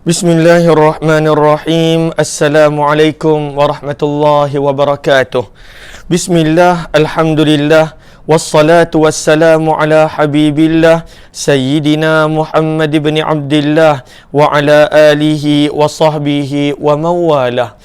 Bismillahirrahmanirrahim. Assalamualaikum warahmatullahi wabarakatuh. Bismillah, alhamdulillah, wassalatu wassalamu ala habibillah Sayyidina Muhammad ibn Abdillah wa ala alihi wa sahbihi wa mawalah.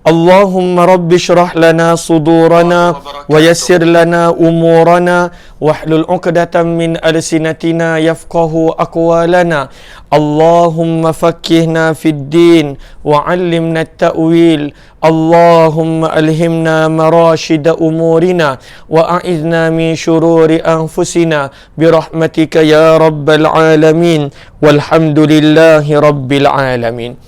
Allahumma rabbi syrah lana sudurana wa yassir lana umurana wahlul 'uqdatam min alsinatina yafqahu aqwalana. Allahumma faqqihna fid din wa 'allimna at-ta'wil. Allahumma alhimna marashida umurina wa a'idna min syururi anfusina birahmatika ya rabbal alamin. Walhamdulillahi rabbil alamin.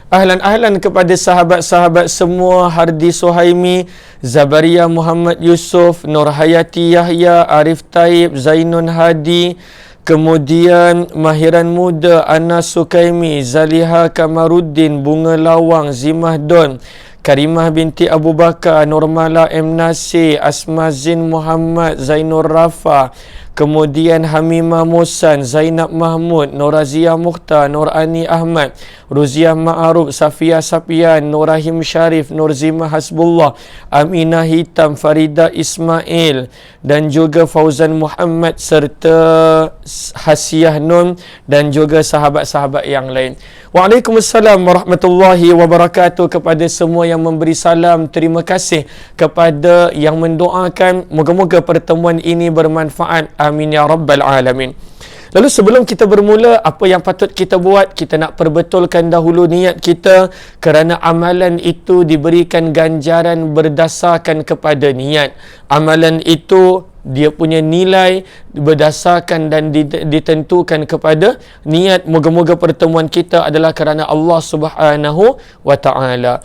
Ahlan kepada sahabat-sahabat semua, Hardi Suhaimi, Zabaria Muhammad Yusuf, Nur Hayati Yahya, Arif Taib, Zainun Hadi, kemudian Mahiran Muda, Anas Sukaimi, Zaliha Kamaruddin, Bunga Lawang, Zimah Don, Karimah binti Abu Bakar, Nurmala M. Nasir, Asma Zin Muhammad, Zainur Rafa, kemudian Hamimah Musan, Zainab Mahmud, Norazia Mukhtar, Nur Ani Ahmad, Ruziah Ma'aruf, Safia Sapian, Nur Rahim Syarif, Nur Zimah Hasbullah, Aminah Hitam, Farida Ismail, dan juga Fauzan Muhammad serta Hasiah Nun dan juga sahabat-sahabat yang lain. Waalaikumsalam warahmatullahi wabarakatuh kepada semua yang memberi salam. Terima kasih kepada yang mendoakan. Moga-moga pertemuan ini bermanfaat. Amin ya rabbal alamin. Lalu sebelum kita bermula, apa yang patut kita buat? Kita nak perbetulkan dahulu niat kita, kerana amalan itu diberikan ganjaran berdasarkan kepada niat. Amalan itu dia punya nilai berdasarkan dan ditentukan kepada niat. Moga-moga pertemuan kita adalah kerana Allah Subhanahu wa ta'ala.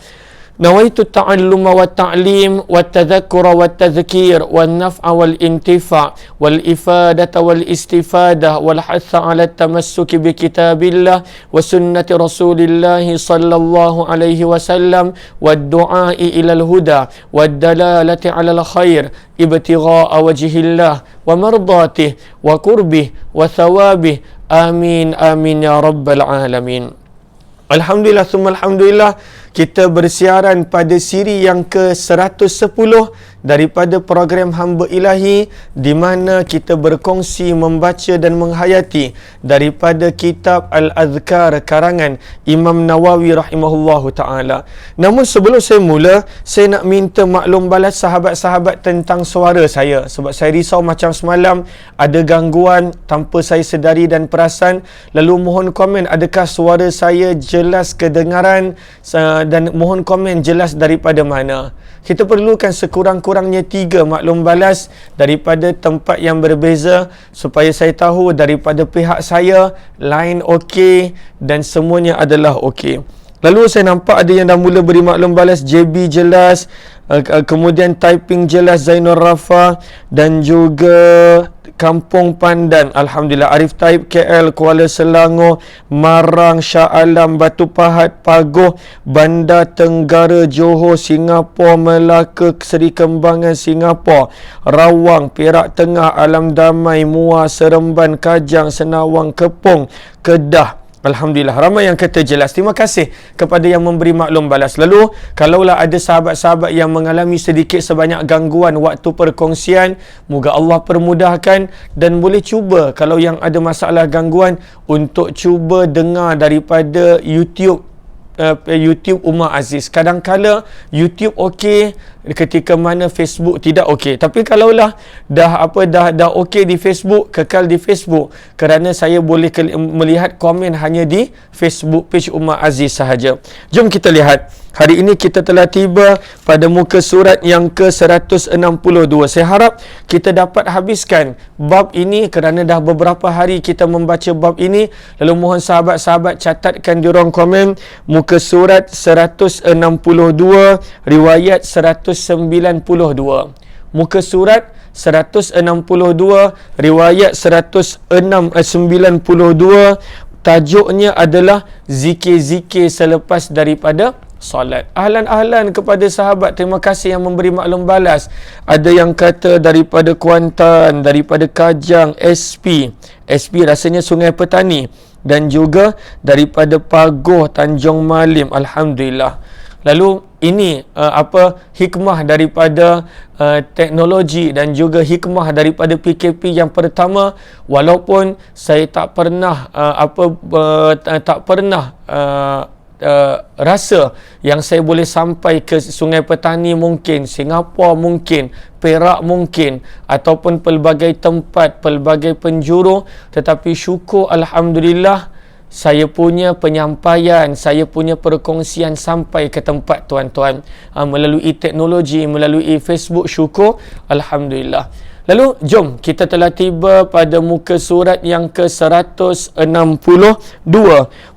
Nawaitu ta'alluma wa ta'lim wa tadhakkura wa tadhkir wa naf'a wal intifa' wal ifadata wal istifadah wal hatha ala tamassuki bi kitabillah wa sunnati rasulillah sallallahu alaihi wasallam wa du'a'i ilal huda wa dalalati ala al khair ibtigha'a wajhillah wa mardatih wa qurbih wa thawabih. Amin amin ya rabbal alamin. Alhamdulillah summa alhamdulillah, kita bersiaran pada siri yang ke-110 daripada program Hamba Ilahi, di mana kita berkongsi membaca dan menghayati daripada kitab Al-Azkar karangan Imam Nawawi rahimahullahu ta'ala. Namun sebelum saya mula, saya nak minta maklum balas sahabat-sahabat tentang suara saya, sebab saya risau macam semalam ada gangguan tanpa saya sedari dan perasan. Lalu mohon komen adakah suara saya jelas kedengaran, dan mohon komen jelas daripada mana. Kita perlukan sekurang-kurangnya 3 maklum balas daripada tempat yang berbeza, supaya saya tahu daripada pihak saya line okey dan semuanya adalah okey. Lalu saya nampak ada yang dah mula beri maklum balas. JB jelas, kemudian typing jelas, Zainur Rafa, dan juga Kampung Pandan, alhamdulillah. Arif Taib KL, Kuala Selangor, Marang, Shah Alam, Batu Pahat, Pagoh, Bandar Tenggara, Johor, Singapura, Melaka, Seri Kembangan, Singapura, Rawang, Perak Tengah, Alam Damai, Muar, Seremban, Kajang, Senawang, Kepong, Kedah. Alhamdulillah, ramai yang kata jelas. Terima kasih kepada yang memberi maklum balas. Lalu, kalaulah ada sahabat-sahabat yang mengalami sedikit sebanyak gangguan waktu perkongsian, moga Allah permudahkan, dan boleh cuba kalau yang ada masalah gangguan untuk cuba dengar daripada YouTube Umar Aziz. Kadang-kala YouTube okey, ketika mana Facebook tidak okey. Tapi kalaulah dah okey di Facebook, kekal di Facebook, kerana saya boleh melihat komen hanya di Facebook page Umar Aziz sahaja. Jom kita lihat. Hari ini kita telah tiba pada muka surat yang ke-162. Saya harap kita dapat habiskan bab ini, kerana dah beberapa hari kita membaca bab ini. Lalu mohon sahabat-sahabat catatkan di ruang komen muka surat 162, riwayat 192. Muka surat 162, riwayat 192. Tajuknya adalah zikir-zikir selepas daripada solat. Ahlan kepada sahabat, terima kasih yang memberi maklum balas. Ada yang kata daripada Kuantan, daripada Kajang, SP rasanya Sungai Petani. dan juga daripada Pagoh Tanjung Malim. Alhamdulillah. Lalu ini hikmah daripada teknologi dan juga hikmah daripada PKP yang pertama, walaupun saya tak pernah rasa yang saya boleh sampai ke Sungai Petani mungkin, Singapura mungkin, Perak mungkin, ataupun pelbagai tempat, pelbagai penjuru, tetapi syukur Alhamdulillah saya punya penyampaian, saya punya perkongsian sampai ke tempat tuan-tuan melalui teknologi, melalui Facebook. Syukur Alhamdulillah. Lalu jom kita telah tiba pada muka surat yang ke-162,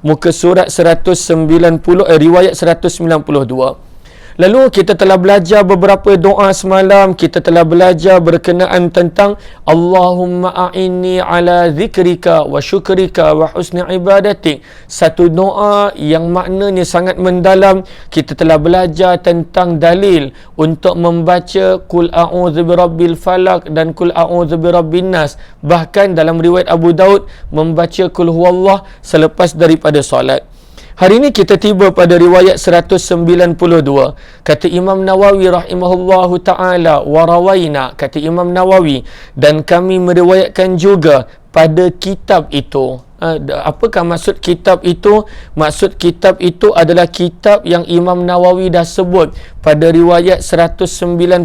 muka surat 190, riwayat 192. Lalu kita telah belajar beberapa doa semalam. Kita telah belajar berkenaan tentang Allahumma a'inni ala zikrika wa syukrika wa husni ibadatik. Satu doa yang maknanya sangat mendalam. Kita telah belajar tentang dalil untuk membaca Qul a'udzu birabbil falaq dan Qul a'udzu birabbin nas. Bahkan dalam riwayat Abu Daud membaca Qul huwallah selepas daripada solat. Hari ini kita tiba pada riwayat 192. Kata Imam Nawawi rahimahullahu ta'ala, warawaina, kata Imam Nawawi, dan kami meriwayatkan juga pada kitab itu. Apakah maksud kitab itu? Maksud kitab itu adalah kitab yang Imam Nawawi dah sebut pada riwayat 191.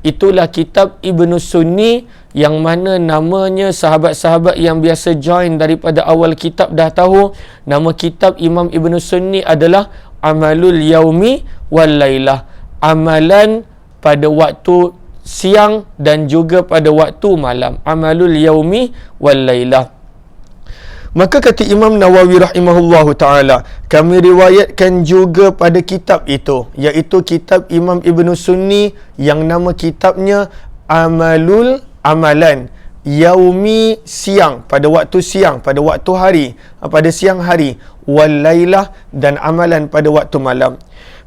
Itulah kitab Ibnu Sunni, yang mana namanya sahabat-sahabat yang biasa join daripada awal kitab dah tahu. Nama kitab Imam Ibnu Sunni adalah Amalul Yaumi wal Lailah, amalan pada waktu siang dan juga pada waktu malam. Amalul Yaumi wal Lailah. Maka kata Imam Nawawi rahimahullahu ta'ala, kami riwayatkan juga pada kitab itu, iaitu kitab Imam Ibnu Sunni yang nama kitabnya Amalan Yaumi, siang, pada waktu siang, pada waktu hari, pada siang hari, wal lailah, dan amalan pada waktu malam.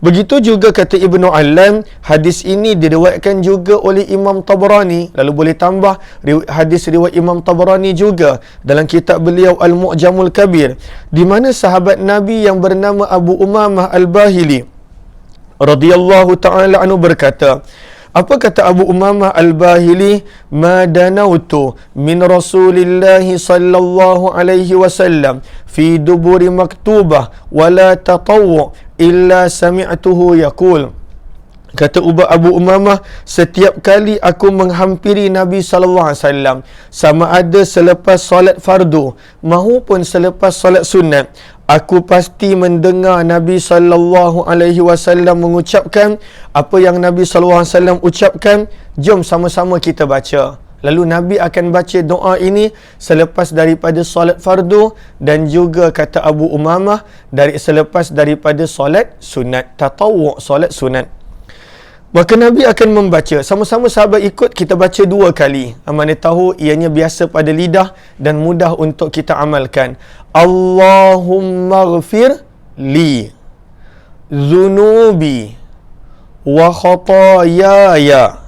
Begitu juga kata Ibnu Allam, hadis ini diriwayatkan juga oleh Imam Tabrani. Lalu boleh tambah hadis riwayat Imam Tabrani juga dalam kitab beliau Al-Mu'jamul Kabir, di mana sahabat Nabi yang bernama Abu Umamah Al-Bahili radhiyallahu ta'ala anhu berkata, apa kata Abu Umamah Al-Bahili? Ma danautu min Rasulillahi sallallahu alaihi wasallam fi duburi maktubah wala tatawwu illa sami'tuhu yaqul. Kata Abu Umamah, setiap kali aku menghampiri Nabi sallallahu alaihi wasallam, sama ada selepas solat fardu maupun selepas solat sunat, aku pasti mendengar Nabi sallallahu alaihi wasallam mengucapkan apa yang Nabi sallallahu alaihi wasallam ucapkan. Jom sama-sama kita baca. Lalu Nabi akan baca doa ini selepas daripada solat fardu dan juga kata Abu Umamah selepas daripada solat sunat, tatawwu, solat sunat. Maka Nabi akan membaca, sama-sama sahabat ikut, kita baca 2 kali. Mana tahu ianya biasa pada lidah dan mudah untuk kita amalkan. Allahumma ghfir li zunubi wa khatayaya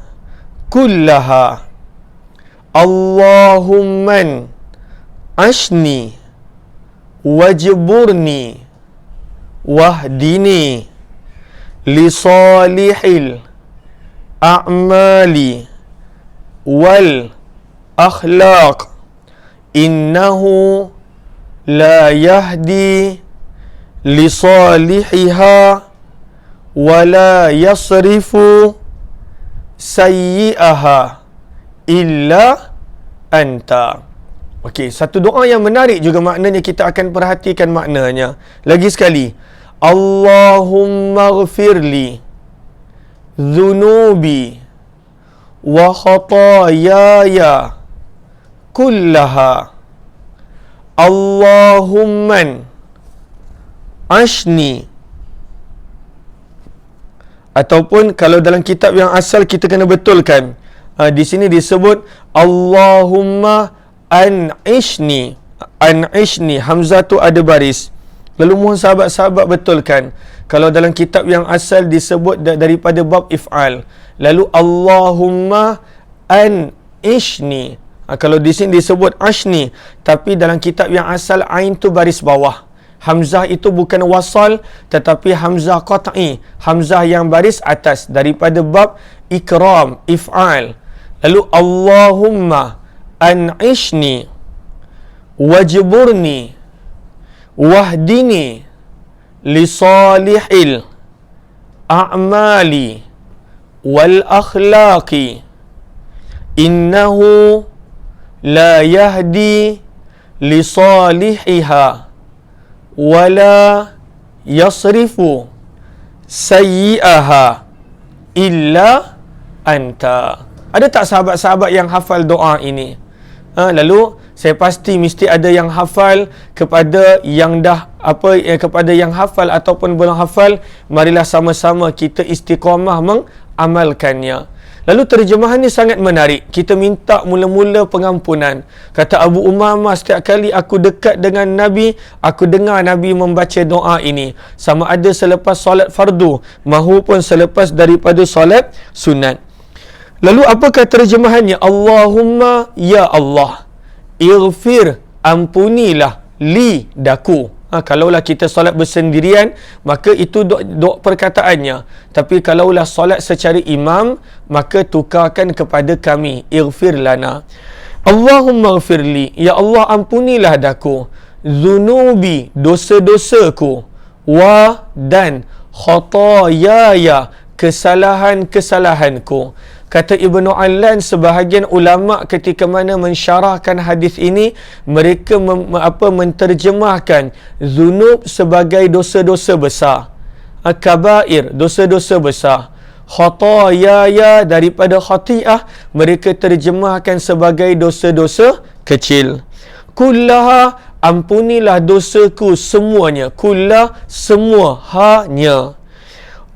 kullaha. Allahumman ashni wajburni wahdini li salihil a'mali wal akhlaq innahu la yahdi li salihiha wa la yasrifu sayyi'aha illa anta. Okey, satu doa yang menarik juga maknanya, kita akan perhatikan maknanya. Lagi sekali, Allahumma ghfirli dhunubi wa khatayaya kullaha. Allahumman ashni, ataupun kalau dalam kitab yang asal kita kena betulkan, di sini disebut Allahumma an'ishni. An'ishni, hamzah tu ada baris. Lalu mohon sahabat-sahabat betulkan. Kalau dalam kitab yang asal disebut daripada bab if'al. Lalu Allahumma an'ishni, Kalau di sini disebut ashni, tapi dalam kitab yang asal ain tu baris bawah. Hamzah itu bukan wasal, tetapi hamzah qat'i, hamzah yang baris atas daripada bab ikram, if'al. Lalu Allahumma an'ishni wajburni wahdini li salihil a'mali wal akhlaqi innahu la yahdi li salihiha wala yasrifu sayyi'aha illa anta. Ada tak sahabat-sahabat yang hafal doa ini? Lalu saya pasti mesti ada yang hafal. Kepada yang dah kepada yang hafal ataupun belum hafal, marilah sama-sama kita istiqamah mengamalkannya. Lalu terjemahan ni sangat menarik. Kita minta mula-mula pengampunan. Kata Abu Umamah, setiap kali aku dekat dengan Nabi, aku dengar Nabi membaca doa ini. Sama ada selepas solat fardu maupun selepas daripada solat sunat. Lalu apakah terjemahannya? Allahumma, ya Allah, ighfir, ampunilah, li, daku. Kalaulah kita solat bersendirian, maka itu doa perkataannya. Tapi kalaulah solat secara imam, maka tukarkan kepada kami, ighfir lana. Allahumma ighfirli, ya Allah ampunilah daku, zunubi, dosa-dosaku, wa, dan khatayaya, kesalahan-kesalahanku. Kata Ibnu Allan, sebahagian ulama ketika mana mensyarahkan hadis ini, mereka menterjemahkan zunub sebagai dosa-dosa besar, kabair, dosa-dosa besar. Khatayaya, daripada khati'ah, mereka terjemahkan sebagai dosa-dosa kecil. Kullaha, ampunilah dosaku semuanya. Kullah, semua, hanya.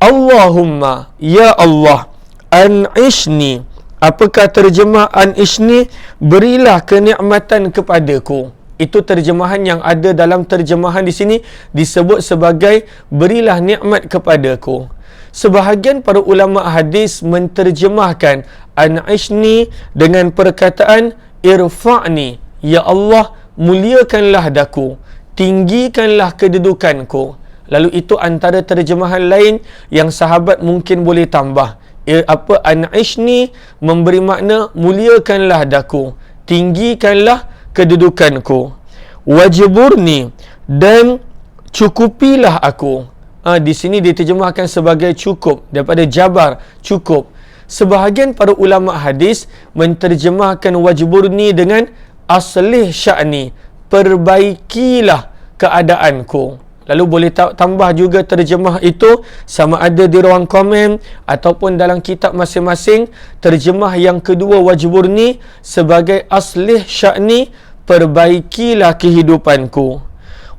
Allahumma, ya Allah, an'ishni, apakah terjemah an'ishni? Berilah kenikmatan kepadaku. Itu terjemahan yang ada dalam terjemahan di sini disebut sebagai berilah nikmat kepadaku. Sebahagian para ulama hadis menterjemahkan an'ishni dengan perkataan irfa'ni, ya Allah muliakanlah daku, tinggikanlah kedudukanku. Lalu itu antara terjemahan lain yang sahabat mungkin boleh tambah. An'ishni memberi makna muliakanlah daku, tinggikanlah kedudukanku. Wajburni, dan cukupilah aku. Di sini diterjemahkan sebagai cukup, daripada jabar, cukup. Sebahagian para ulama hadis menterjemahkan wajburni dengan aslih sya'ni, perbaikilah keadaanku. Lalu boleh tambah juga terjemah itu, sama ada di ruang komen ataupun dalam kitab masing-masing. Terjemah yang kedua wajburni sebagai aslih sya'ni, perbaikilah kehidupanku.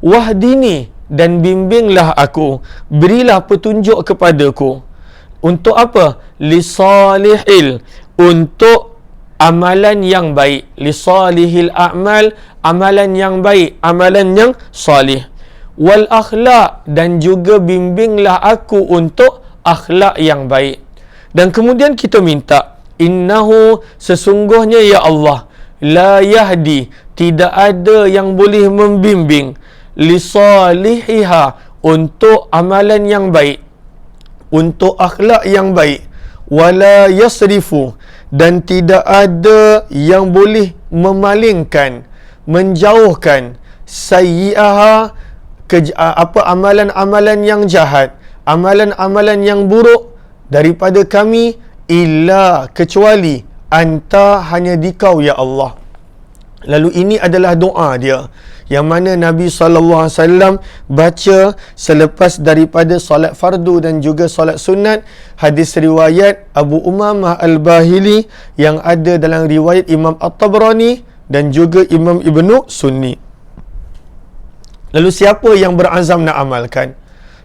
Wahdini, dan bimbinglah aku, berilah petunjuk kepadaku. Untuk apa? Lisalihil, untuk amalan yang baik. Lisalihil a'mal, amalan yang baik, amalan yang salih. Wal akhlaq, dan juga bimbinglah aku untuk akhlak yang baik. Dan kemudian kita minta, innahu, sesungguhnya ya Allah, la yahdi, tidak ada yang boleh membimbing, li salihiha, untuk amalan yang baik, untuk akhlak yang baik, wala yasrifu, dan tidak ada yang boleh memalingkan, menjauhkan, sayyi'aha, amalan-amalan yang jahat, amalan-amalan yang buruk daripada kami, illa, kecuali, anta, hanya dikau ya Allah. Lalu ini adalah doa dia yang mana Nabi SAW baca selepas daripada solat fardu dan juga solat sunat. Hadis riwayat Abu Umamah Al-Bahili yang ada dalam riwayat Imam At-Tabrani dan juga Imam Ibnu Sunni. Lalu siapa yang berazam nak amalkan?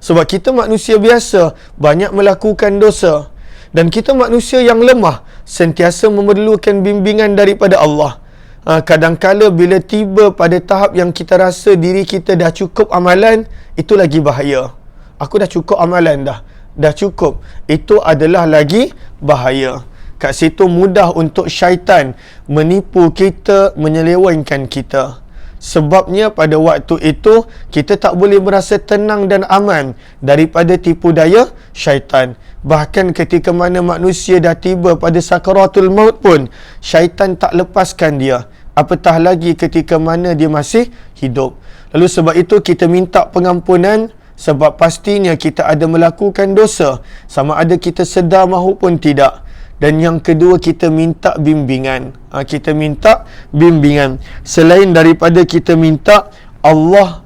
Sebab kita manusia biasa, banyak melakukan dosa. Dan kita manusia yang lemah, sentiasa memerlukan bimbingan daripada Allah. Kadang-kala bila tiba pada tahap yang kita rasa diri kita dah cukup amalan, itu lagi bahaya. Aku dah cukup amalan dah cukup. Itu adalah lagi bahaya. kat situ mudah untuk syaitan menipu kita, menyelewengkan kita. Sebabnya pada waktu itu kita tak boleh merasa tenang dan aman daripada tipu daya syaitan. Bahkan ketika mana manusia dah tiba pada sakaratul maut pun, syaitan tak lepaskan dia. Apatah lagi ketika mana dia masih hidup. Lalu sebab itu kita minta pengampunan, sebab pastinya kita ada melakukan dosa, sama ada kita sedar mahupun tidak. Dan yang kedua, kita minta bimbingan. Kita minta bimbingan. Selain daripada kita minta Allah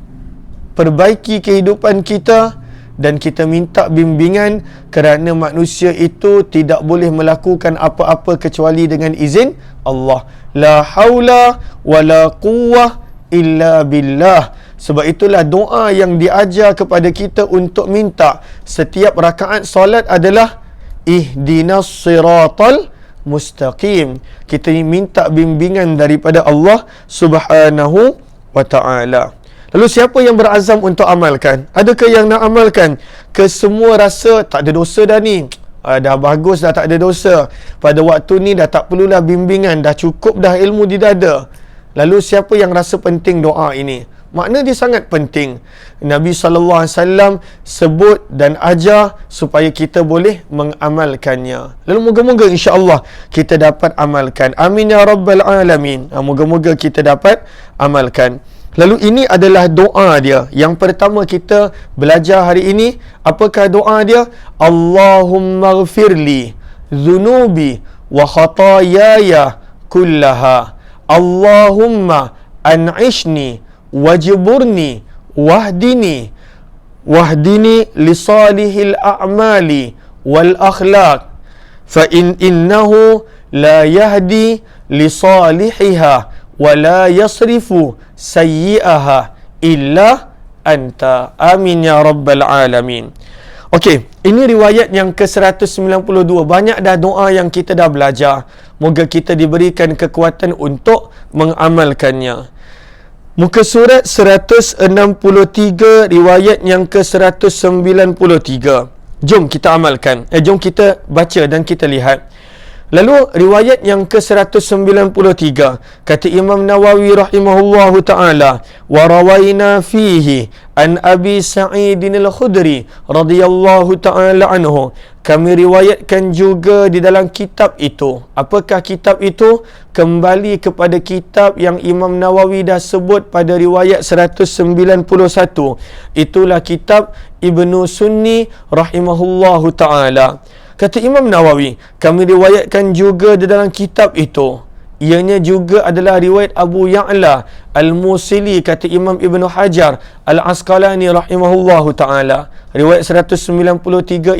perbaiki kehidupan kita, dan kita minta bimbingan kerana manusia itu tidak boleh melakukan apa-apa kecuali dengan izin Allah. La haula wala quwwah illa billah. Sebab itulah doa yang diajar kepada kita untuk minta setiap rakaat solat adalah ihdinas siratal mustaqim. Kita minta bimbingan daripada Allah Subhanahu wa ta'ala. Lalu siapa yang berazam untuk amalkan? Adakah yang nak amalkan? Kesemua rasa tak ada dosa dah ni. Dah bagus dah, tak ada dosa. Pada waktu ni dah tak perlulah bimbingan, dah cukup dah ilmu di dada. Lalu siapa yang rasa penting doa ini? Makna dia sangat penting. Nabi SAW sebut dan ajar supaya kita boleh mengamalkannya. Lalu moga-moga insya-Allah kita dapat amalkan. Amin ya rabbal alamin. Moga-moga kita dapat amalkan. Lalu ini adalah doa dia. Yang pertama kita belajar hari ini. Apakah doa dia? Allahumma ghfirli dhunubi wa khatayaya kullaha. Allahumma an'ishni wajburni wahdini li salihil a'mali wal akhlaq fa innahu la yahdi li salihiha wa la yasrifu sayyi'aha illa anta. Amin ya rabbal alamin. Okey, ini riwayat yang ke-192. Banyak dah doa yang kita dah belajar. Moga kita diberikan kekuatan untuk mengamalkannya. Muka surat 163, riwayat yang ke-193. Jom kita amalkan. Jom kita baca dan kita lihat. Lalu riwayat yang ke-193, kata Imam Nawawi rahimahullahu ta'ala, wa rawaina fihi an Abi Sa'idin al-Khudri radhiyallahu ta'ala anhu. Kami riwayatkan juga di dalam kitab itu. Apakah kitab itu? Kembali kepada kitab yang Imam Nawawi dah sebut pada riwayat 191. Itulah kitab Ibnu Sunni rahimahullahu ta'ala. Kata Imam Nawawi, kami riwayatkan juga di dalam kitab itu. Ianya juga adalah riwayat Abu Ya'la Al-Musili, kata Imam Ibn Hajar Al-Asqalani rahimahullahu ta'ala. Riwayat 193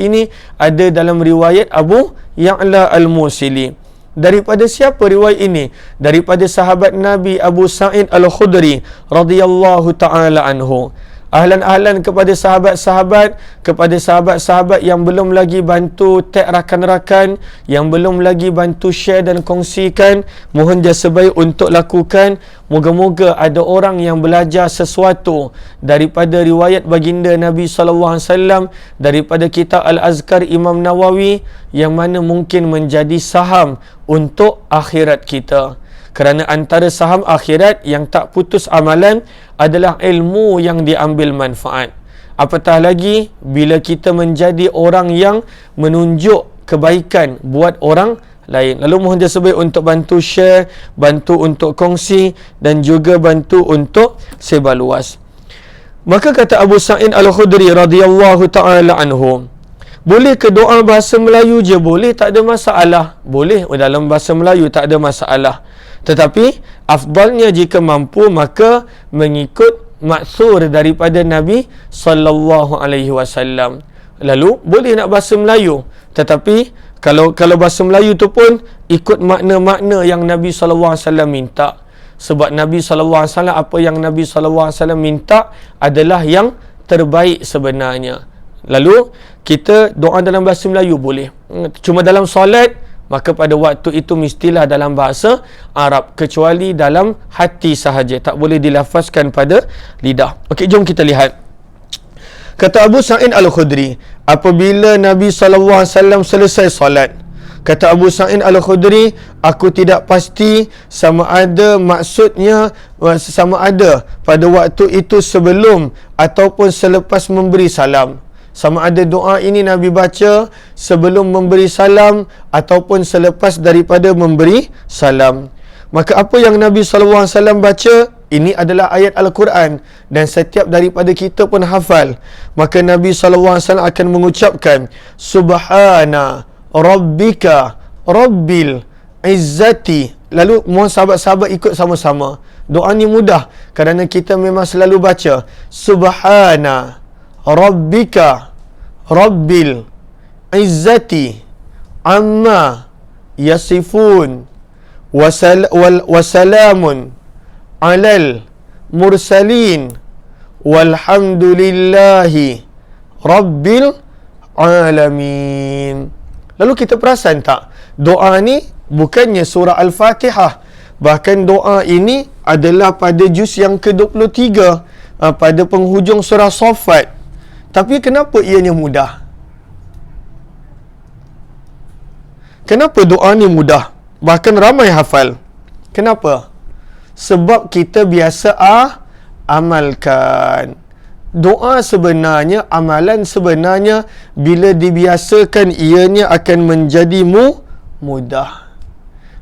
ini ada dalam riwayat Abu Ya'la Al-Musili. Daripada siapa riwayat ini? Daripada sahabat Nabi Abu Sa'id Al-Khudri radhiyallahu ta'ala anhu. Ahlan-ahlan kepada sahabat-sahabat, kepada sahabat-sahabat yang belum lagi bantu tag rakan-rakan, yang belum lagi bantu share dan kongsikan, mohon jasa baik untuk lakukan. Moga-moga ada orang yang belajar sesuatu daripada riwayat baginda Nabi SAW, daripada kitab Al-Azkar Imam Nawawi, yang mana mungkin menjadi saham untuk akhirat kita. Kerana antara saham akhirat yang tak putus amalan adalah ilmu yang diambil manfaat. Apatah lagi bila kita menjadi orang yang menunjuk kebaikan buat orang lain. Lalu mohon jasa baik untuk bantu share, bantu untuk kongsi dan juga bantu untuk sebar luas. Maka kata Abu Sa'id Al-Khudri radhiyallahu ta'ala anhu, boleh ke doa bahasa Melayu je? Boleh, tak ada masalah. Boleh dalam bahasa Melayu, tak ada masalah. Tetapi afdalnya jika mampu maka mengikut maksur daripada Nabi sallallahu alaihi wasallam. Lalu boleh nak bahasa Melayu, tetapi kalau bahasa Melayu tu pun ikut makna-makna yang Nabi sallallahu alaihi wasallam minta. Sebab Nabi sallallahu alaihi wasallam, apa yang Nabi sallallahu alaihi wasallam minta adalah yang terbaik sebenarnya. Lalu kita doa dalam bahasa Melayu boleh. Cuma dalam solat, maka pada waktu itu mestilah dalam bahasa Arab, kecuali dalam hati sahaja, tak boleh dilafazkan pada lidah. Okey, jom kita lihat. Kata Abu Sa'id Al-Khudri, apabila Nabi SAW selesai solat, Kata Abu Sa'id Al-Khudri, aku tidak pasti sama ada maksudnya sama ada pada waktu itu sebelum ataupun selepas memberi salam. Sama ada doa ini Nabi baca sebelum memberi salam ataupun selepas daripada memberi salam. Maka apa yang Nabi SAW baca, ini adalah ayat Al-Quran dan setiap daripada kita pun hafal. Maka Nabi SAW akan mengucapkan, Subhana Rabbika Rabbil Izzati. Lalu mohon sahabat-sahabat ikut sama-sama. Doa ni mudah kerana kita memang selalu baca Subhana Rabbika Rabbil Izzati Amma Yasifun Wasalamun Alal Mursalin Walhamdulillahi Rabbil Alamin. Lalu kita perasan tak, doa ni bukannya surah Al-Fatihah. Bahkan doa ini adalah pada juz yang ke-23, pada penghujung surah Saffat. Tapi kenapa ianya mudah? Kenapa doa ni mudah? Bahkan ramai hafal. Kenapa? Sebab kita biasa amalkan. Doa sebenarnya, amalan sebenarnya, bila dibiasakan ianya akan menjadi mudah.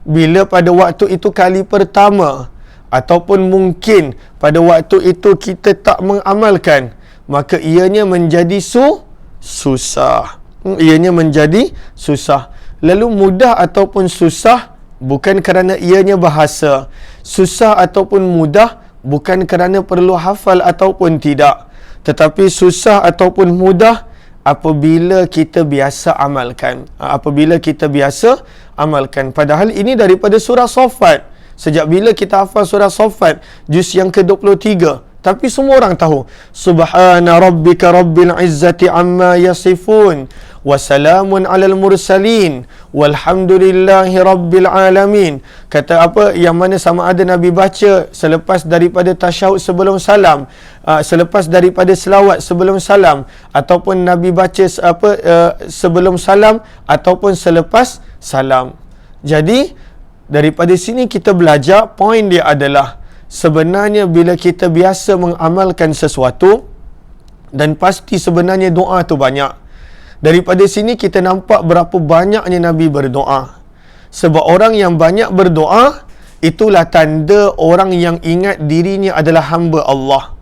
Bila pada waktu itu kali pertama ataupun mungkin pada waktu itu kita tak mengamalkan, maka ianya menjadi susah. Ianya menjadi susah. Lalu mudah ataupun susah bukan kerana ianya bahasa. Susah ataupun mudah bukan kerana perlu hafal ataupun tidak. Tetapi susah ataupun mudah apabila kita biasa amalkan. Apabila kita biasa amalkan. Padahal ini daripada surah Saffat. Sejak bila kita hafal surah Saffat, juz yang ke-23. Tapi semua orang tahu. Subhana rabbika rabbil izzati amma yasifun. Wassalamun alal mursalin. Walhamdulillahi rabbil alamin. Kata apa yang mana sama ada Nabi baca selepas daripada tasyahud sebelum salam, selepas daripada selawat sebelum salam, ataupun Nabi baca sebelum salam ataupun selepas salam. Jadi daripada sini kita belajar, poin dia adalah sebenarnya bila kita biasa mengamalkan sesuatu, dan pasti sebenarnya doa tu banyak. Daripada sini kita nampak berapa banyaknya Nabi berdoa. Sebab orang yang banyak berdoa, itulah tanda orang yang ingat dirinya adalah hamba Allah.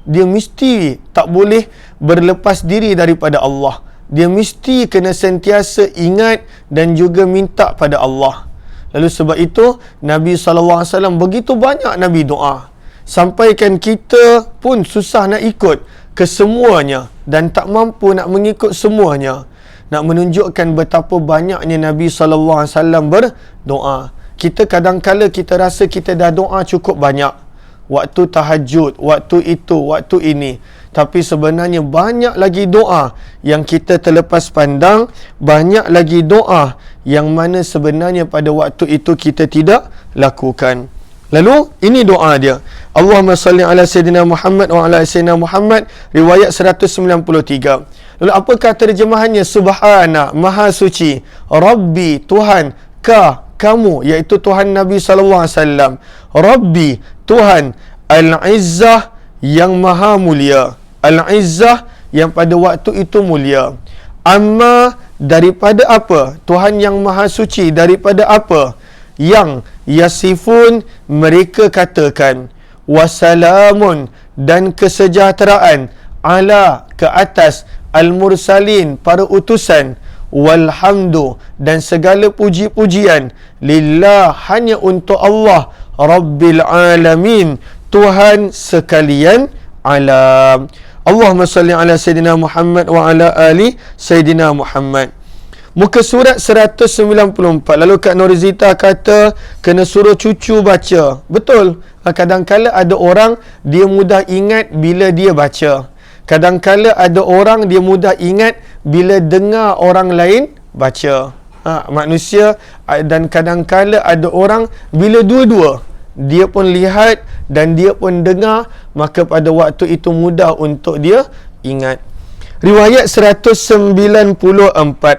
Dia mesti tak boleh berlepas diri daripada Allah. Dia mesti kena sentiasa ingat dan juga minta pada Allah. Lalu sebab itu Nabi SAW begitu banyak Nabi doa, sampaikan kita pun susah nak ikut kesemuanya dan tak mampu nak mengikut semuanya. Nak menunjukkan betapa banyaknya Nabi SAW berdoa. Kita kadang-kala kita rasa kita dah doa cukup banyak. Waktu tahajud, waktu itu, waktu ini. Tapi sebenarnya banyak lagi doa yang kita terlepas pandang. Banyak lagi doa yang mana sebenarnya pada waktu itu kita tidak lakukan. Lalu ini doa dia. Allahumma salli ala Sayyidina Muhammad wa ala Sayyidina Muhammad, riwayat 193. Lalu apakah terjemahannya? Subhana, maha suci, Rabbi, Tuhan, kamu, iaitu Tuhan Nabi SAW. Rabbi, Tuhan, Al-Izzah, yang maha mulia. Al-Izzah, yang pada waktu itu mulia. Amma, daripada apa? Tuhan yang maha suci, daripada apa? Yang yasifun, mereka katakan. Wassalamun, dan kesejahteraan. Ala, ke atas. Al-mursalin, para utusan. Walhamdu, dan segala puji-pujian. Lillah, hanya untuk Allah. Rabbil alamin, Tuhan sekalian alam. Allahumma salli ala Sayyidina Muhammad wa ala ali Sayyidina Muhammad. Muka surat 194. Lalu Kak Norizita kata kena suruh cucu baca. Betul. Kadang-kala ada orang dia mudah ingat bila dia baca. Kadang-kala ada orang dia mudah ingat bila dengar orang lain baca. Manusia, dan kadang-kala ada orang bila dua-dua, dia pun lihat dan dia pun dengar, maka pada waktu itu mudah untuk dia ingat. Riwayat 194.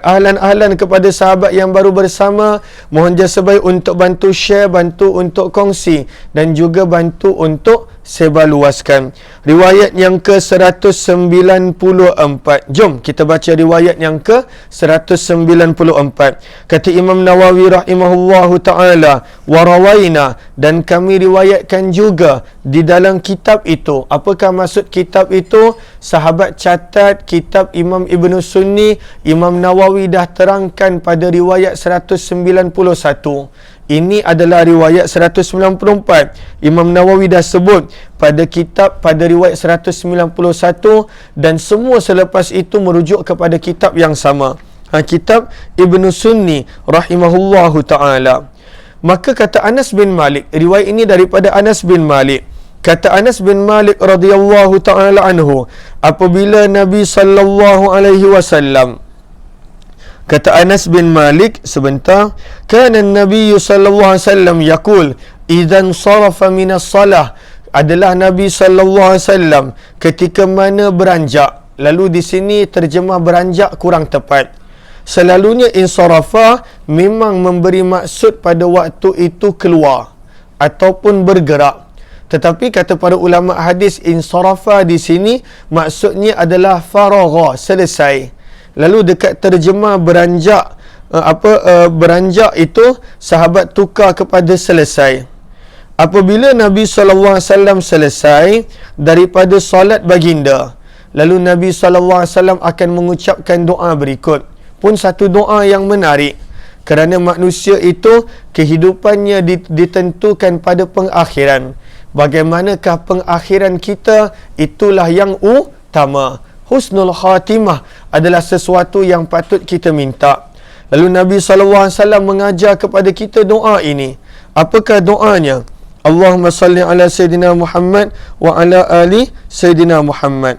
Ahlan-ahlan kepada sahabat yang baru bersama, mohon jasa baik untuk bantu share, bantu untuk kongsi dan juga bantu untuk sebarluaskan. Riwayat yang ke-194. Jom kita baca riwayat yang ke-194. Kata Imam Nawawi rahimahullahu ta'ala, warawaina, dan kami riwayatkan juga di dalam kitab itu. Apakah maksud kitab itu? Sahabat catat kitab Imam Ibn Sunni. Imam Nawawi dah terangkan pada riwayat 191. Ini adalah riwayat 194. Imam Nawawi dah sebut pada riwayat 191 dan semua selepas itu merujuk kepada kitab yang sama. Kitab Ibn Sunni rahimahullahu ta'ala. Maka kata Anas bin Malik, riwayat ini daripada Anas bin Malik. Kata Anas bin Malik radhiyallahu ta'ala anhu, apabila Nabi sallallahu alaihi wasallam, kata Anas bin Malik sebentar, kana Nabi sallallahu alaihi wasallam yaqul idzan sarafa minas salah, adalah Nabi sallallahu alaihi wasallam ketika mana beranjak. Lalu di sini terjemah beranjak kurang tepat. Selalunya insarafa memang memberi maksud pada waktu itu keluar ataupun bergerak. Tetapi kata para ulama hadis, insarafa di sini maksudnya adalah faragha, selesai. Lalu dekat terjemah beranjak, beranjak itu sahabat tukar kepada selesai. Apabila Nabi SAW selesai daripada solat baginda, lalu Nabi SAW akan mengucapkan doa berikut. Pun satu doa yang menarik, kerana manusia itu kehidupannya ditentukan pada pengakhiran. Bagaimanakah pengakhiran kita? Itulah yang utama. Husnul khatimah adalah sesuatu yang patut kita minta. Lalu Nabi SAW mengajar kepada kita doa ini. Apakah doanya? Allahumma salli ala Sayyidina Muhammad wa ala ali Sayyidina Muhammad.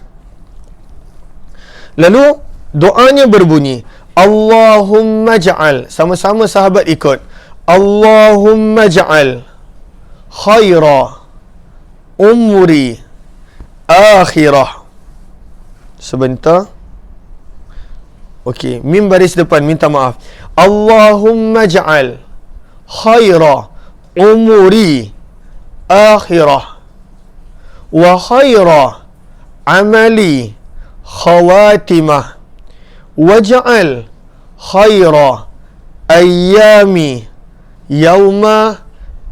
Lalu doanya berbunyi, Allahumma ja'al, sama-sama sahabat ikut, Allahumma ja'al khaira umri akhirah. Sebentar. Okey, mim baris depan, minta maaf. Allahumma ja'al khaira umuri akhirah wa khaira amali khawatimah waj'al khaira ayyami yauma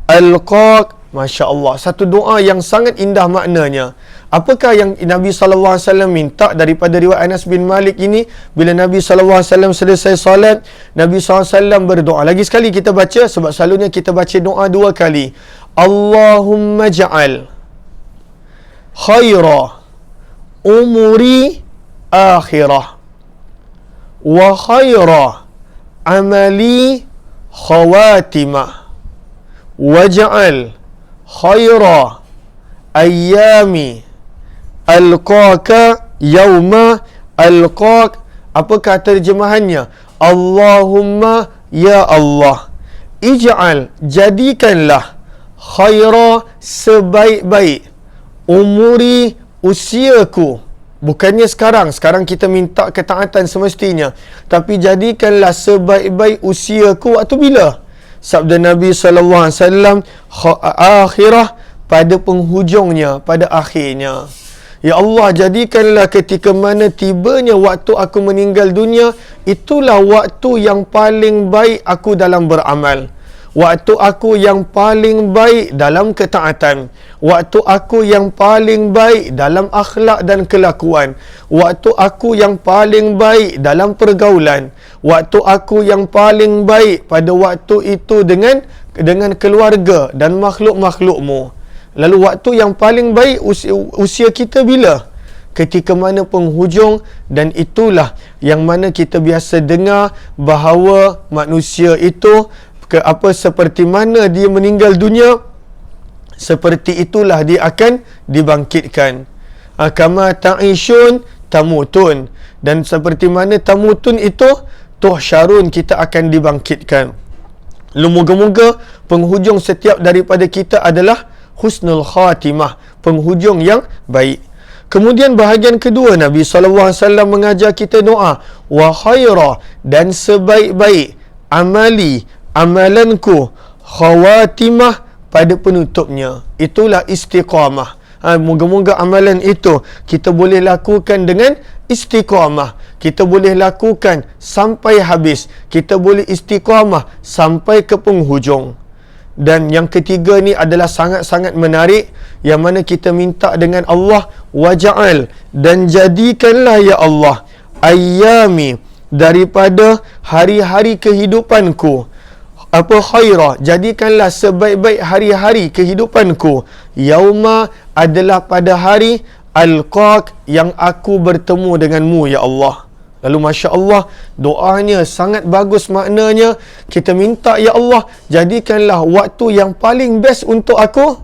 alqaq. Masya Allah, satu doa yang sangat indah maknanya. Apakah yang Nabi SAW minta daripada riwayat Anas bin Malik ini? Bila Nabi SAW selesai salat, Nabi SAW berdoa. Lagi sekali kita baca, sebab selalunya kita baca doa dua kali. Allahumma ja'al khaira umuri akhirah wa khaira amali khawatimah waj'al khaira ayyami alqaka yauma alqaq. Apakah terjemahannya? Allahumma, ya Allah, ij'al, jadikanlah, khaira, sebaik-baik, umuri, usiaku. Bukannya sekarang kita minta ketaatan semestinya, tapi jadikanlah sebaik-baik usiaku waktu bila? Sabda Nabi SAW, akhirah, pada penghujungnya, pada akhirnya. Ya Allah, jadikanlah ketika mana tibanya waktu aku meninggal dunia, itulah waktu yang paling baik aku dalam beramal. Waktu aku yang paling baik dalam ketaatan. Waktu aku yang paling baik dalam akhlak dan kelakuan. Waktu aku yang paling baik dalam pergaulan. Waktu aku yang paling baik pada waktu itu dengan keluarga dan makhluk-makhlukmu. Lalu waktu yang paling baik usia kita bila? Ketika mana penghujung, dan itulah yang mana kita biasa dengar bahawa manusia itu seperti mana dia meninggal dunia, seperti itulah dia akan dibangkitkan. Kama ta'ishun tamutun, dan seperti mana tamutun itu tuhsyarun, kita akan dibangkitkan. Moga-moga penghujung setiap daripada kita adalah husnul khatimah, penghujung yang baik. Kemudian bahagian kedua, Nabi SAW mengajar kita doa, wa khaira, dan sebaik-baik amalanku, khawatimah, pada penutupnya. Itulah istiqamah. Moga-moga amalan itu kita boleh lakukan dengan istiqamah. Kita boleh lakukan sampai habis. Kita boleh istiqamah sampai ke penghujung. Dan yang ketiga ni adalah sangat-sangat menarik, yang mana kita minta dengan Allah, waja'al, dan jadikanlah ya Allah ayyami, daripada hari-hari kehidupanku, khairah, jadikanlah sebaik-baik hari-hari kehidupanku, yauma, adalah pada hari alqaq, yang aku bertemu denganmu ya Allah. Lalu Masya Allah, doanya sangat bagus maknanya. Kita minta, ya Allah, jadikanlah waktu yang paling best untuk aku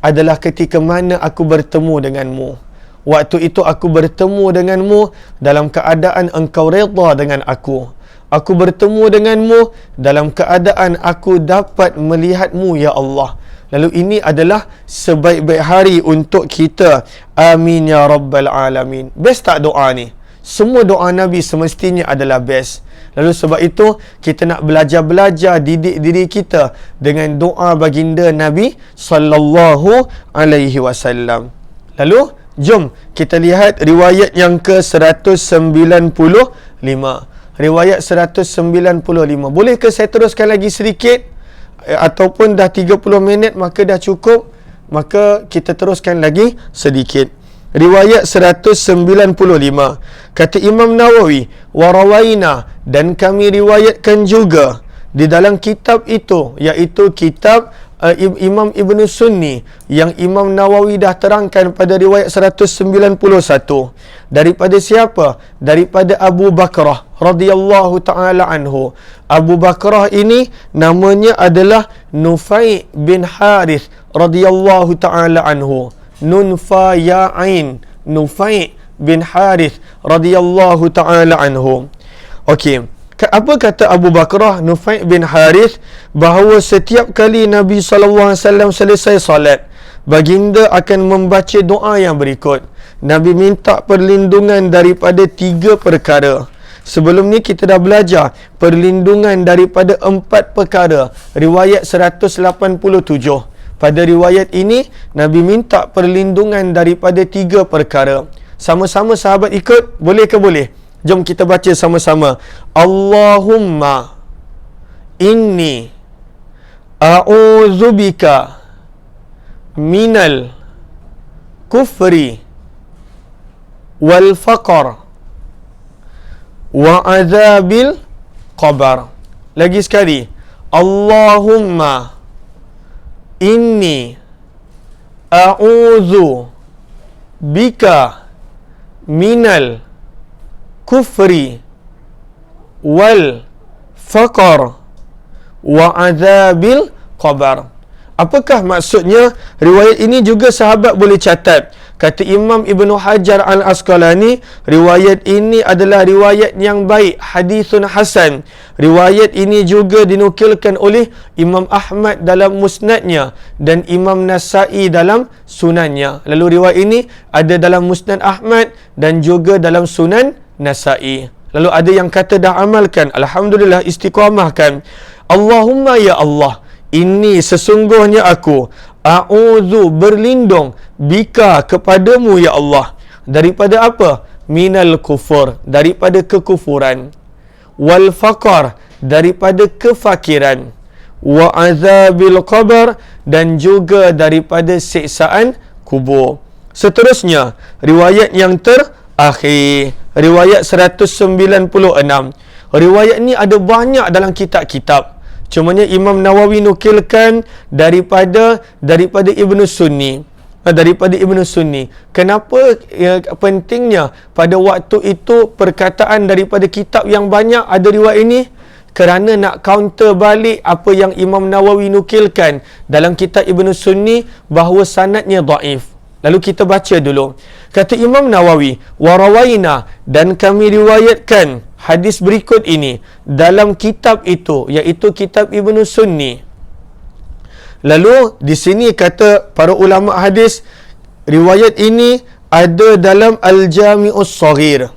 adalah ketika mana aku bertemu denganmu. Waktu itu aku bertemu denganmu dalam keadaan engkau redha dengan aku. Aku bertemu denganmu dalam keadaan aku dapat melihatmu ya Allah. Lalu ini adalah sebaik-baik hari untuk kita. Amin ya Rabbal Alamin. Best tak doa ni? Semua doa Nabi semestinya adalah best. Lalu sebab itu kita nak belajar didik diri kita dengan doa baginda Nabi sallallahu alaihi wasallam. Lalu jom kita lihat riwayat yang ke-195. Riwayat 195. Bolehkah saya teruskan lagi sedikit? Ataupun dah 30 minit maka dah cukup? Maka kita teruskan lagi sedikit. Riwayat 195. Kata Imam Nawawi, warawaina, dan kami riwayatkan juga di dalam kitab itu, iaitu kitab Imam Ibn Sunni, yang Imam Nawawi dah terangkan pada riwayat 191. Daripada siapa? Daripada Abu Bakrah radhiyallahu ta'ala anhu. Abu Bakrah ini namanya adalah Nufai bin Harith radhiyallahu ta'ala anhu. Nun fa ya ain, Nufai bin Harith radhiyallahu ta'ala anhu. Okey, apa kata Abu Bakrah Nufai bin Harith? Bahawa setiap kali Nabi SAW selesai salat, baginda akan membaca doa yang berikut. Nabi minta perlindungan daripada 3 perkara. Sebelum ni kita dah belajar perlindungan daripada 4 perkara. Riwayat 187. Pada riwayat ini, Nabi minta perlindungan daripada 3 perkara. Sama-sama sahabat ikut? Boleh ke boleh? Jom kita baca sama-sama. Allahumma inni a'udzubika minal kufri wal faqr wa azabil qabr. Lagi sekali. Allahumma inni a'udzu bika minal kufri wal faqr wa azabil qabr. Apakah maksudnya? Riwayat ini juga sahabat boleh catat. Kata Imam Ibn Hajar Al-Asqalani, riwayat ini adalah riwayat yang baik, hadithun hasan. Riwayat ini juga dinukilkan oleh Imam Ahmad dalam musnadnya dan Imam Nasa'i dalam sunannya. Lalu riwayat ini ada dalam musnad Ahmad dan juga dalam sunan Nasa'i. Lalu ada yang kata dah amalkan, alhamdulillah, istiqamahkan. Allahumma ya Allah, ini sesungguhnya aku a'udzu, berlindung, bika, kepadamu ya Allah, daripada apa? Minal kufur, daripada kekufuran, wal faqar, daripada kefakiran, wa azabil qabr, dan juga daripada siksaan kubur. Seterusnya, riwayat yang terakhir, riwayat 196. Riwayat ni ada banyak dalam kitab-kitab. Cumanya Imam Nawawi nukilkan daripada Ibn Sunni. Daripada Ibn Sunni. Kenapa pentingnya pada waktu itu perkataan daripada kitab yang banyak ada riwayat ini? Kerana nak counter balik apa yang Imam Nawawi nukilkan dalam kitab Ibn Sunni bahawa sanadnya dhaif. Lalu kita baca dulu. Kata Imam Nawawi, warawaina, dan kami riwayatkan hadis berikut ini dalam kitab itu, iaitu kitab Ibn Sunni. Lalu di sini kata para ulama hadis, riwayat ini ada dalam Al-Jami'us Shaghir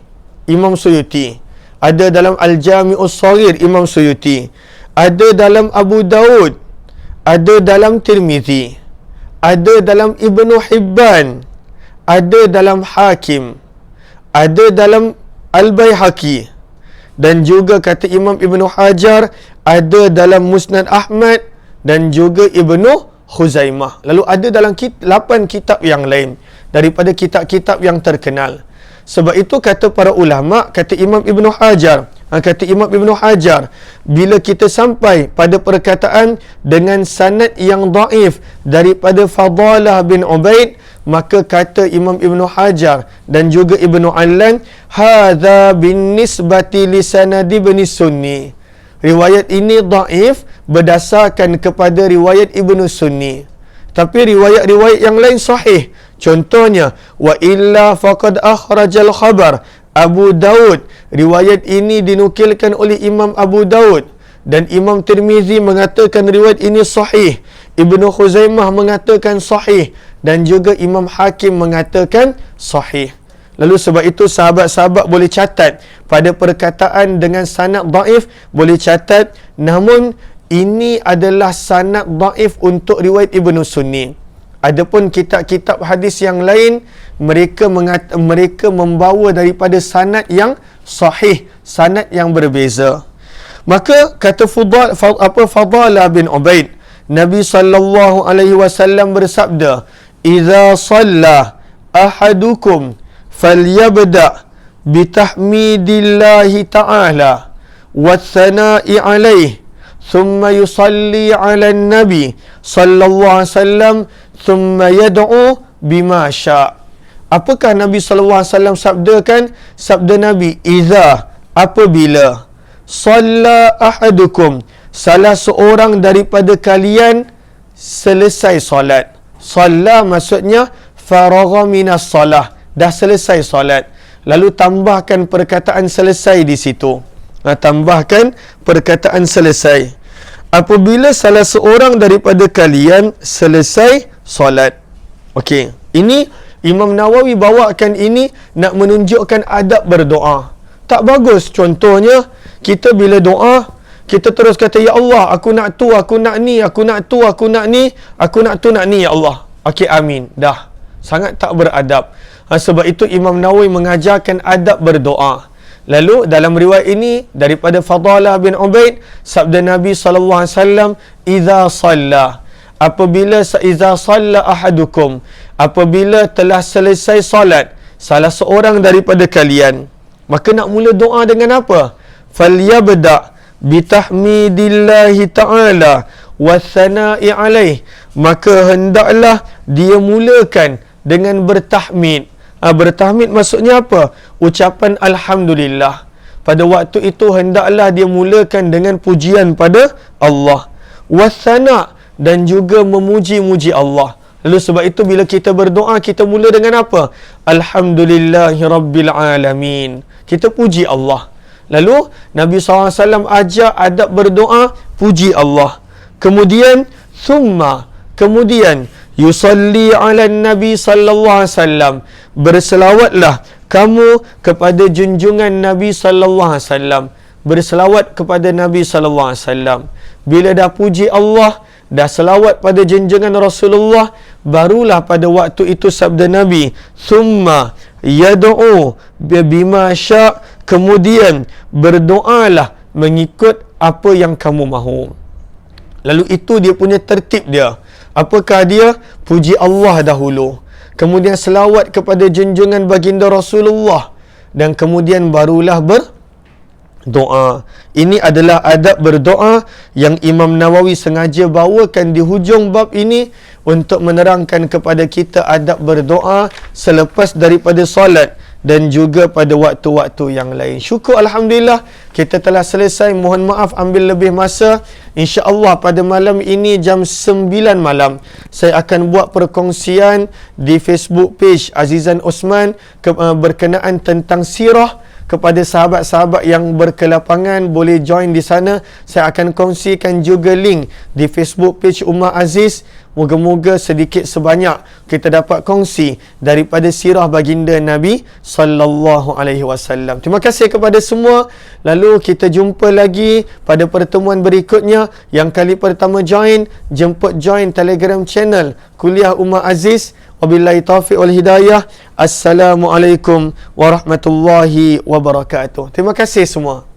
Imam Suyuti, ada dalam Al-Jami'us Shaghir Imam Suyuti, ada dalam Abu Daud, ada dalam Tirmizi, ada dalam Ibnu Hibban, ada dalam Hakim, ada dalam Al-Baihaqi, dan juga kata Imam Ibnu Hajar ada dalam Musnad Ahmad dan juga Ibnu Khuzaimah. Lalu ada dalam 8 kitab yang lain daripada kitab-kitab yang terkenal. Sebab itu kata para ulama, kata Imam Ibnu Hajar, bila kita sampai pada perkataan dengan sanad yang dhaif daripada Fadalah bin Ubaid, maka kata Imam Ibnu Hajar dan juga Ibnu Allan, hadza bin nisbati li sanad ibn Sunni. Riwayat ini dhaif berdasarkan kepada riwayat Ibnu Sunni. Tapi riwayat-riwayat yang lain sahih. Contohnya, wa illa faqad akhrajal khabar Abu Daud. Riwayat ini dinukilkan oleh Imam Abu Daud, dan Imam Tirmizi mengatakan riwayat ini sahih. Ibnu Khuzaimah mengatakan sahih, dan juga Imam Hakim mengatakan sahih. Lalu sebab itu sahabat-sahabat boleh catat pada perkataan dengan sanad dhaif, boleh catat, namun ini adalah sanad dhaif untuk riwayat Ibnu Sunni. Adapun kitab-kitab hadis yang lain, mereka membawa daripada sanad yang sahih, sanad yang berbeza. Maka kata Fadalah bin Ubaid, Nabi sallallahu alaihi wasallam bersabda, "Idza shalla ahadukum falyabda bitahmidillahi ta'ala wa tsana'i alaihi, thumma yusalli 'ala an-nabi sallallahu alaihi wasallam, thumma yad'u bima sya'." Apakah Nabi sallallahu alaihi wasallam sabdakan? Sabda Nabi, "Idza," apabila, "shalla ahadukum," salah seorang daripada kalian selesai solat. Shalla maksudnya faragha minas salah, dah selesai solat. Lalu tambahkan perkataan selesai di situ. Tambahkan perkataan selesai. Apabila salah seorang daripada kalian selesai solat. Okey, ini Imam Nawawi bawakan ini nak menunjukkan adab berdoa. Tak bagus contohnya kita bila doa, kita terus kata, "Ya Allah, aku nak tu, aku nak ni, aku nak tu, aku nak ni, aku nak tu, nak ni, ya Allah." Okey, amin. Dah. Sangat tak beradab. Sebab itu Imam Nawawi mengajarkan adab berdoa. Lalu dalam riwayat ini daripada Fadalah bin Ubaid, sabda Nabi sallallahu alaihi wasallam, "Idza shalla," apabila idza shalla ahadukum, apabila telah selesai solat salah seorang daripada kalian, maka nak mula doa dengan apa? Falyabda bitahmidillahi ta'ala wa tsana'i alaih, maka hendaklah dia mulakan dengan bertahmid. Bertahmid maksudnya apa? Ucapan Alhamdulillah. Pada waktu itu hendaklah dia mulakan dengan pujian pada Allah. Wassana, dan juga memuji-muji Allah. Lalu sebab itu bila kita berdoa, kita mula dengan apa? Alhamdulillahi Rabbil Alamin. Kita puji Allah. Lalu Nabi SAW ajar adab berdoa, puji Allah. Kemudian, kemudian yusalli ala Nabi sallallahu alaihi wasallam, berselawatlah kamu kepada junjungan Nabi sallallahu alaihi wasallam. Berselawat kepada Nabi sallallahu alaihi wasallam. Bila dah puji Allah, dah selawat pada junjungan Rasulullah, barulah pada waktu itu sabda Nabi, "Thumma yad'u bima sya'," kemudian berdoalah mengikut apa yang kamu mahu. Lalu itu dia punya tertib dia. Apakah dia? Puji Allah dahulu, kemudian selawat kepada junjungan baginda Rasulullah, dan kemudian barulah berdoa. Ini adalah adab berdoa yang Imam Nawawi sengaja bawakan di hujung bab ini untuk menerangkan kepada kita adab berdoa selepas daripada solat dan juga pada waktu-waktu yang lain. Syukur Alhamdulillah kita telah selesai. Mohon maaf ambil lebih masa. InsyaAllah pada malam ini jam 9 malam saya akan buat perkongsian di Facebook page Azizan Osman berkenaan tentang sirah. Kepada sahabat-sahabat yang berkelapangan boleh join di sana. Saya akan kongsikan juga link di Facebook page Ummah Aziz moga-moga sedikit sebanyak kita dapat kongsi daripada sirah baginda Nabi sallallahu alaihi wasallam. Terima kasih kepada semua. Lalu kita jumpa lagi pada pertemuan berikutnya. Yang kali pertama join, jemput join Telegram channel Kuliah Umar Aziz. Wabillahi taufiq wal hidayah. Assalamualaikum warahmatullahi wabarakatuh. Terima kasih semua.